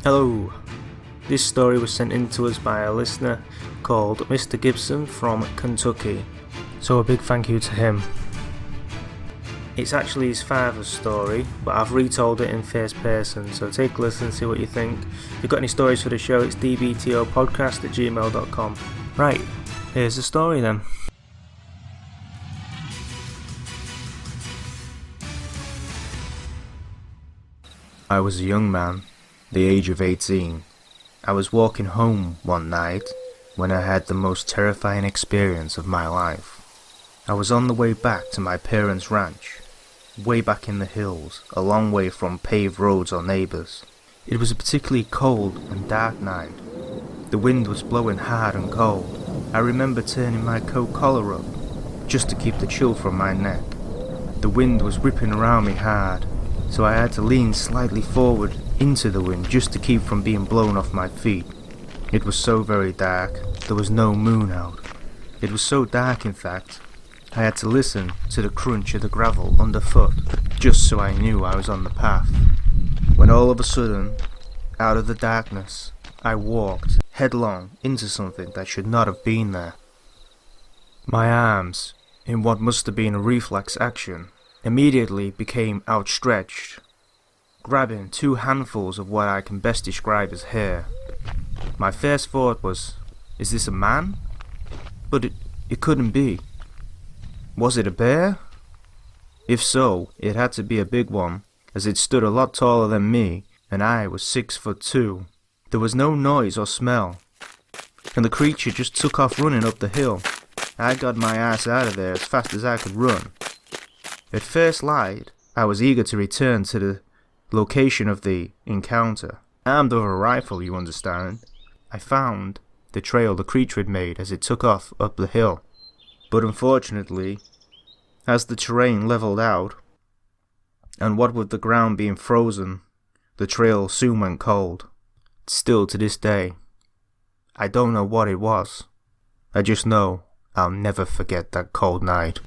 Hello. This story was sent in to us by a listener called Mr. Gibson from Kentucky, so a big thank you to him. It's actually his father's story, but I've retold it in first person, so take a listen and see what you think. If you've got any stories for the show, it's dbtopodcast@gmail.com. Right, here's the story then. I was a young man, the age of 18. I was walking home one night when I had the most terrifying experience of my life. I was on the way back to my parents' ranch, way back in the hills, a long way from paved roads or neighbours. It was a particularly cold and dark night. The wind was blowing hard and cold. I remember turning my coat collar up, just to keep the chill from my neck. The wind was whipping around me hard, so I had to lean slightly forward into the wind just to keep from being blown off my feet. It was so very dark, there was no moon out. It was so dark, in fact, I had to listen to the crunch of the gravel underfoot, just so I knew I was on the path. When all of a sudden, out of the darkness, I walked headlong into something that should not have been there. My arms, in what must have been a reflex action, immediately became outstretched, grabbing two handfuls of what I can best describe as hair. My first thought was, is this a man? But it couldn't be. Was it a bear? If so, it had to be a big one, as it stood a lot taller than me, and I was 6'2". There was no noise or smell, and the creature just took off running up the hill. I got my ass out of there as fast as I could run. At first light, I was eager to return to the location of the encounter. Armed with a rifle, you understand, I found the trail the creature had made as it took off up the hill. But unfortunately, as the terrain leveled out, and what with the ground being frozen, the trail soon went cold. Still to this day, I don't know what it was. I just know I'll never forget that cold night.